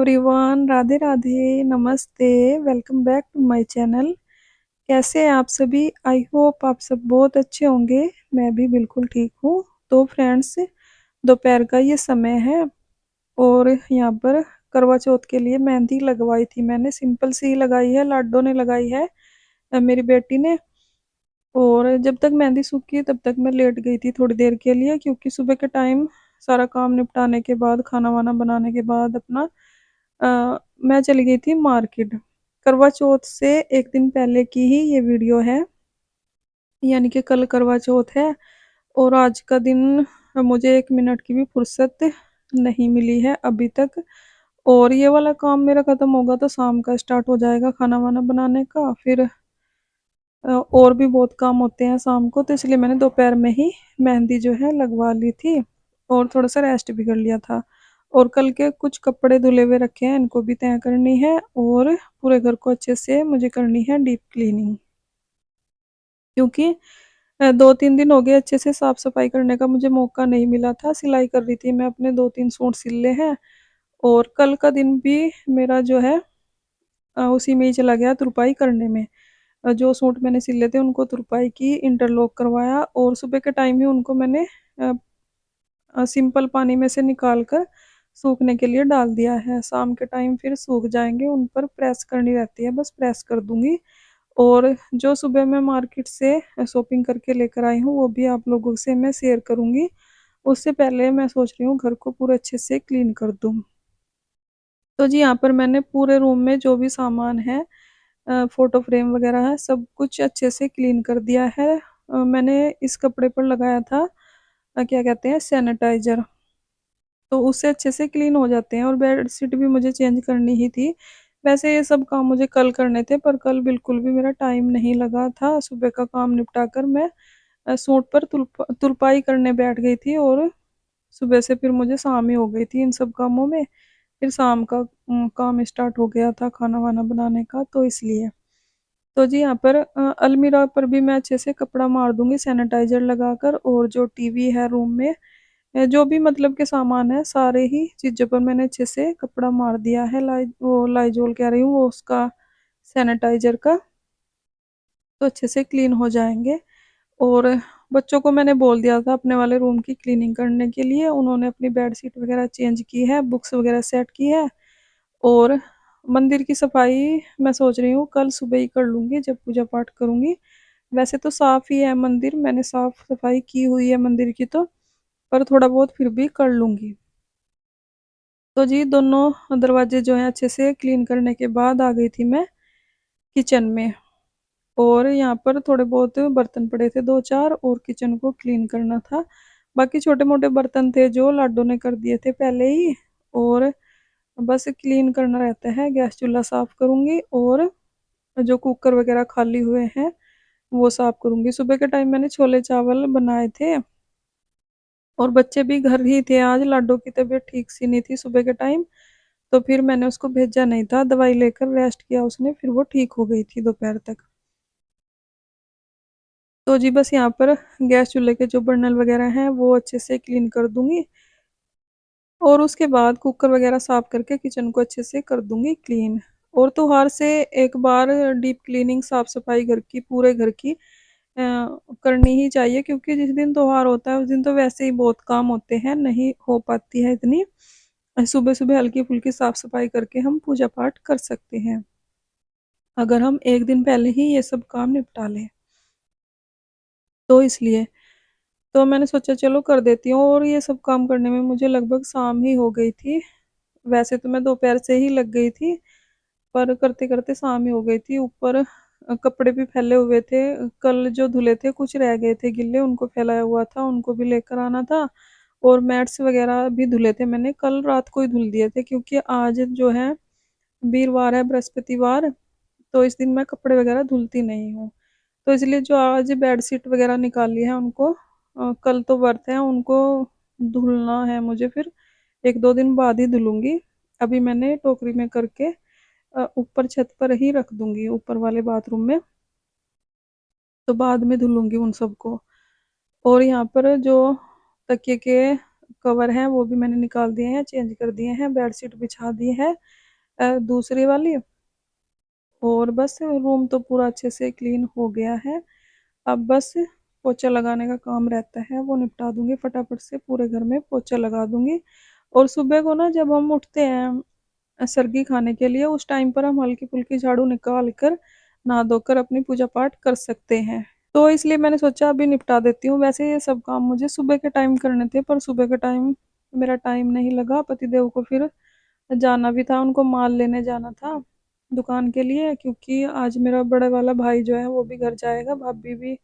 Everyone, Radhe Radhe, नमस्ते, welcome back to my channel. कैसे हैं आप सभी? आई होप आप सब बहुत अच्छे होंगे। मैं भी बिल्कुल ठीक हूँ। तो फ्रेंड्स, दोपहर का ये समय है और यहाँ पर करवा चौथ के लिए मेहंदी लगवाई थी मैंने। सिंपल सी ही लगाई है, लाडो ने लगाई है, मेरी बेटी ने। और जब तक मेहंदी सूखी तब तक मैं लेट गई थी थोड़ी देर के लिए, क्योंकि सुबह के टाइम सारा काम निपटाने के बाद, खाना वाना बनाने के बाद अपना मैं चली गई थी मार्केट। करवा चौथ से एक दिन पहले की ही ये वीडियो है, यानी कि कल करवा चौथ है और आज का दिन मुझे 1 मिनट की भी फुर्सत नहीं मिली है अभी तक। और ये वाला काम मेरा खत्म होगा तो शाम का स्टार्ट हो जाएगा खाना वाना बनाने का। फिर और भी बहुत काम होते हैं शाम को, तो इसलिए मैंने दोपहर में ही मेहंदी जो है लगवा ली थी और थोड़ा सा रेस्ट भी कर लिया था। और कल के कुछ कपड़े धुले हुए रखे हैं, इनको भी तय करनी है और पूरे घर को अच्छे से मुझे करनी है डीप क्लीनिंग, क्योंकि 2-3 दिन हो गए अच्छे से साफ सफाई करने का मुझे मौका नहीं मिला था। सिलाई कर रही थी मैं, अपने 2-3 सूट सिले हैं और कल का दिन भी मेरा जो है उसी में ही चला गया तुरपाई करने में। जो सूट मैंने सिले थे उनको तुरपाई की, इंटरलॉक करवाया और सुबह के टाइम ही उनको मैंने सिंपल पानी में से निकाल कर सूखने के लिए डाल दिया है। शाम के टाइम फिर सूख जाएंगे, उन पर प्रेस करनी रहती है, बस प्रेस कर दूंगी। और जो सुबह मैं मार्केट से शॉपिंग करके लेकर आई हूँ वो भी आप लोगों से मैं शेयर करूंगी। उससे पहले मैं सोच रही हूँ घर को पूरे अच्छे से क्लीन कर दूँ। तो जी, यहाँ पर मैंने पूरे रूम में जो भी सामान है, फोटो फ्रेम वगैरह है, सब कुछ अच्छे से क्लीन कर दिया है। मैंने इस कपड़े पर लगाया था क्या कहते हैं, सैनिटाइजर, तो उससे अच्छे से क्लीन हो जाते हैं। और बेडशीट भी मुझे चेंज करनी ही थी। वैसे ये सब काम मुझे कल करने थे, पर कल बिल्कुल भी मेरा टाइम नहीं लगा था। सुबह का काम निपटा कर मैं सूट पर तुरपाई करने बैठ गई थी और सुबह से फिर मुझे शाम ही हो गई थी इन सब कामों में। फिर शाम का काम स्टार्ट हो गया था खाना वाना बनाने का, तो इसलिए। तो जी, यहाँ पर अलमीरा पर भी मैं अच्छे से कपड़ा मार दूंगी सैनिटाइजर लगाकर। और जो टीवी है रूम में, जो भी मतलब के सामान है, सारे ही चीज़ों पर मैंने अच्छे से कपड़ा मार दिया है। वो लाइजोल कह रही हूँ, वो उसका सैनिटाइजर का, तो अच्छे से क्लीन हो जाएंगे। और बच्चों को मैंने बोल दिया था अपने वाले रूम की क्लीनिंग करने के लिए, उन्होंने अपनी बेडशीट वगैरह चेंज की है, बुक्स वगैरह सेट की है। और मंदिर की सफाई मैं सोच रही हूँ कल सुबह ही कर लूँगी जब पूजा पाठ करूँगी। वैसे तो साफ़ ही है मंदिर, मैंने साफ़ सफाई की हुई है मंदिर की, तो पर थोड़ा बहुत फिर भी कर लूँगी। तो जी, दोनों दरवाजे जो हैं अच्छे से क्लीन करने के बाद आ गई थी मैं किचन में। और यहाँ पर थोड़े बहुत बर्तन पड़े थे 2-4, और किचन को क्लीन करना था। बाकी छोटे मोटे बर्तन थे जो लाडो ने कर दिए थे पहले ही, और बस क्लीन करना रहता है। गैस चूल्हा साफ करूँगी और जो कुकर वगैरह खाली हुए हैं वो साफ करूँगी। सुबह के टाइम मैंने छोले चावल बनाए थे और बच्चे भी घर ही थे आज। लाडो की तबीयत ठीक सी नहीं थी सुबह के टाइम, तो फिर मैंने उसको भेजा नहीं था, दवाई लेकर रेस्ट किया उसने, फिर वो ठीक हो गई थी दोपहर तक। तो जी, बस यहाँ पर गैस चूल्हे के जो बर्नल वगैरह हैं वो अच्छे से क्लीन कर दूंगी और उसके बाद कुकर वगैरह साफ करके किचन को अच्छे से कर दूंगी क्लीन। और त्योहार से एक बार डीप क्लीनिंग, साफ सफाई घर की, पूरे घर की करनी ही चाहिए, क्योंकि जिस दिन त्योहार होता है उस दिन तो वैसे ही बहुत काम होते हैं, नहीं हो पाती है इतनी। सुबह सुबह हल्की फुल्की साफ सफाई करके हम पूजा पाठ कर सकते हैं, अगर हम एक दिन पहले ही ये सब काम निपटा लें। तो इसलिए तो मैंने सोचा चलो कर देती हूँ, और ये सब काम करने में मुझे लगभग शाम ही हो गई थी। वैसे तो मैं दोपहर से ही लग गई थी, पर करते करते शाम ही हो गई थी। ऊपर कपड़े भी फैले हुए थे, कल जो धुले थे कुछ रह गए थे गिल्ले, उनको फैलाया हुआ था, उनको भी लेकर आना था। और मैट्स वगैरह भी धुले थे, मैंने कल रात को ही धुल दिए थे, क्योंकि आज जो है वीरवार है, बृहस्पतिवार, तो इस दिन मैं कपड़े वगैरह धुलती नहीं हूँ। तो इसलिए जो आज बेडशीट वगैरह निकाली है उनको कल तो व्रत है, उनको धुलना है मुझे, फिर 1-2 दिन बाद ही धुलूंगी। अभी मैंने टोकरी में करके ऊपर छत पर ही रख दूंगी, ऊपर वाले बाथरूम में, तो बाद में धुलूंगी उन सबको। और यहाँ पर जो तकिए के कवर हैं वो भी मैंने निकाल दिए हैं, चेंज कर दिए हैं, बेडशीट बिछा दी है दूसरी वाली। और बस रूम तो पूरा अच्छे से क्लीन हो गया है। अब बस पोछा लगाने का काम रहता है, वो निपटा दूंगी फटाफट से, पूरे घर में पोछा लगा दूंगी। और सुबह को ना जब हम उठते हैं सर्गी खाने के लिए, उस टाइम पर हम हल्की फुल्की झाड़ू निकाल कर नहा धोकर अपनी पूजा पाठ कर सकते हैं। तो इसलिए मैंने सोचा अभी निपटा देती हूँ। वैसे ये सब काम मुझे सुबह के टाइम करने थे, पर सुबह के टाइम मेरा टाइम नहीं लगा। पतिदेव को फिर जाना भी था, उनको माल लेने जाना था दुकान के लिए, क्योंकि आज मेरा बड़े वाला भाई जो है वो भी घर जाएगा। भाभी भी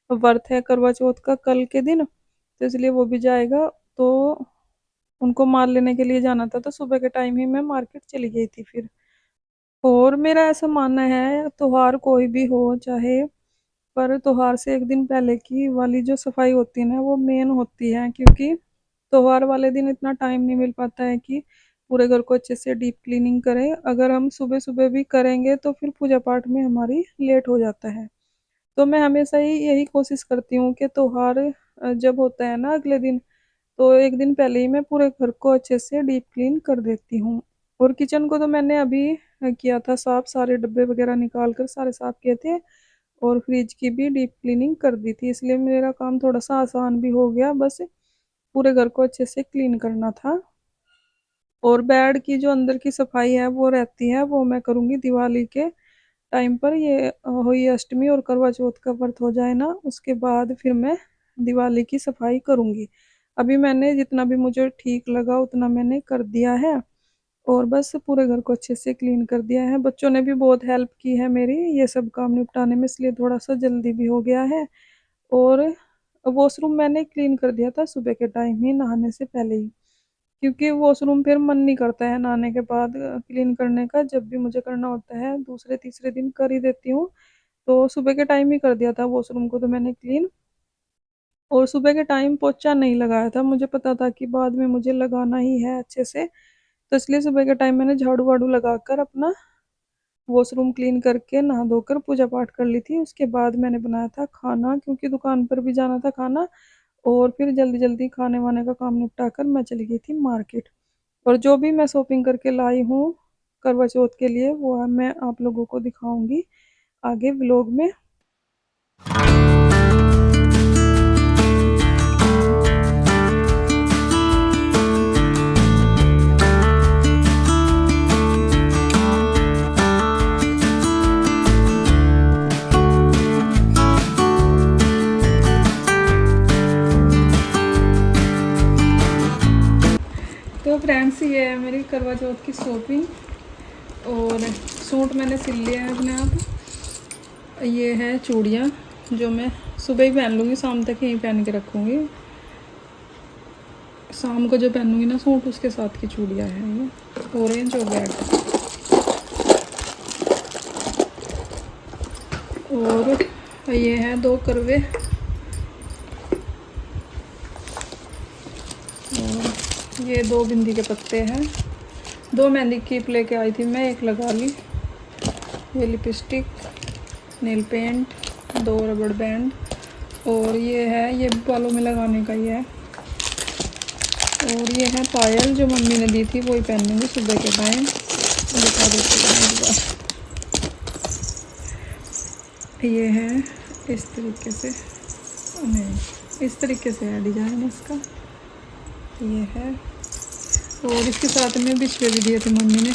व्रत है करवा चौथ का कल के दिन, तो इसलिए वो भी जाएगा। तो उनको माल लेने के लिए जाना था, तो सुबह के टाइम ही मैं मार्केट चली गई थी फिर। और मेरा ऐसा मानना है त्योहार कोई भी हो चाहे, पर त्योहार से एक दिन पहले की वाली जो सफाई होती है ना वो मेन होती है, क्योंकि त्योहार वाले दिन इतना टाइम नहीं मिल पाता है कि पूरे घर को अच्छे से डीप क्लीनिंग करें। अगर हम सुबह सुबह भी करेंगे तो फिर पूजा पाठ में हमारी लेट हो जाता है। तो मैं हमेशा ही यही कोशिश करती हूँ कि त्योहार जब होता है ना अगले दिन, तो एक दिन पहले ही मैं पूरे घर को अच्छे से डीप क्लीन कर देती हूँ। और किचन को तो मैंने अभी किया था साफ, सारे डब्बे वगैरह निकाल कर सारे साफ किए थे। और फ्रिज की भी डीप क्लीनिंग कर दी थी, इसलिए मेरा काम थोड़ा सा आसान भी हो गया। बस पूरे घर को अच्छे से क्लीन करना था। और बेड की जो अंदर की सफाई है वो रहती है, वो मैं करूँगी दिवाली के टाइम पर। ये हुई अष्टमी और करवा चौथ का व्रत हो जाए ना, उसके बाद फिर मैं दिवाली की सफाई करूँगी। अभी मैंने जितना भी मुझे ठीक लगा उतना मैंने कर दिया है। और बस पूरे घर को अच्छे से क्लीन कर दिया है। बच्चों ने भी बहुत हेल्प की है मेरी ये सब काम निपटाने में, इसलिए थोड़ा सा जल्दी भी हो गया है। और वॉशरूम मैंने क्लीन कर दिया था सुबह के टाइम ही, नहाने से पहले ही, क्योंकि वॉशरूम फिर मन नहीं करता है नहाने के बाद क्लीन करने का। जब भी मुझे करना होता है दूसरे तीसरे दिन कर ही देती हूँ। तो सुबह के टाइम ही कर दिया था वॉशरूम को तो मैंने क्लीन। और सुबह के टाइम पोछा नहीं लगाया था, मुझे पता था कि बाद में मुझे लगाना ही है अच्छे से, तो इसलिए सुबह के टाइम मैंने झाड़ू वाड़ू लगाकर अपना वॉशरूम क्लीन करके नहा धोकर पूजा पाठ कर ली थी। उसके बाद मैंने बनाया था खाना, क्योंकि दुकान पर भी जाना था खाना। और फिर जल्दी जल्दी खाने वाने का काम निपटा कर मैं चली गई थी मार्केट। और जो भी मैं शॉपिंग करके लाई हूँ करवा चौथ के लिए वो मैं आप लोगों को दिखाऊंगी आगे व्लॉग में। तो फ्रेंड्स ये है मेरी करवा चौथ की शॉपिंग। और सूट मैंने सिल लिया है अपने आप। ये है चूड़ियाँ जो मैं सुबह ही पहन लूँगी, शाम तक यहीं पहन के रखूँगी। शाम को जो पहनूँगी ना सूट उसके साथ की चूड़ियाँ हैं ये, ऑरेंज और रेड। और ये है 2 करवे। ये 2 बिंदी के पत्ते हैं। 2 मेहंदी कीप लेके आई थी मैं, एक लगा ली। ये लिपस्टिक, नेल पेंट, 2 रबड़ बैंड। और ये है, ये बालों में लगाने का ही है। और ये है पायल जो मम्मी ने दी थी, वही पहनूंगी सुबह के टाइम। दिखा देती हूँ। ये है इस तरीके से, नहीं इस तरीके से है डिजाइन इसका, ये है। और इसके साथ में बिछुए भी दिए थे मम्मी ने,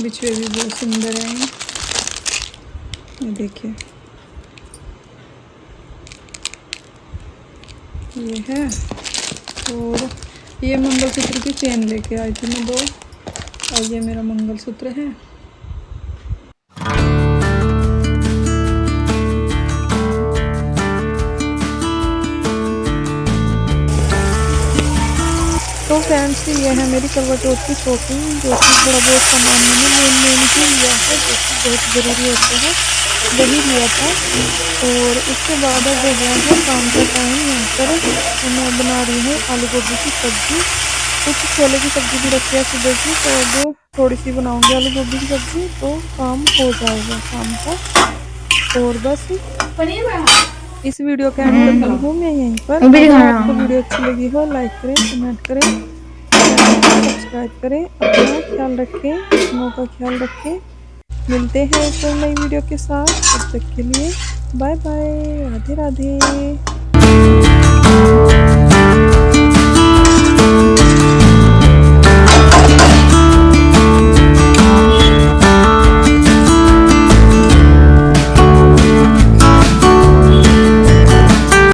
बिछुए भी बहुत सुंदर हैं ये देखिए। ये है। और ये मंगलसूत्र की चेन लेके आई थी मैं 2, और ये मेरा मंगलसूत्र है। तो फ्रेंड्स ये है मेरी करवा चौथ की शॉपिंग, जो कि थोड़ा बहुत सामान मैंने लेने के लिया है, जो कि बहुत ज़रूरी होता है, वही लिया था। और उसके बाद अब हो गया है शाम का टाइम। यहाँ पर मैं बना रही हूँ आलू गोभी की सब्ज़ी। कुछ छोले की सब्ज़ी भी रखी है सुबह की, तो अब थोड़ी सी बनाऊँगी आलू गोभी की सब्ज़ी, तो काम हो जाएगा शाम का। और बस इस वीडियो का एंड करती हूँ मैं यहीं पर। भी अगर दिखाना। आपको वीडियो अच्छी लगी हो लाइक करें, कमेंट करें, चैनल को सब्सक्राइब करें। अपना ख्याल रखें, अपनों का ख्याल रखें। मिलते हैं एक और नई वीडियो के साथ, तब तक के लिए बाय बाय, राधे राधे।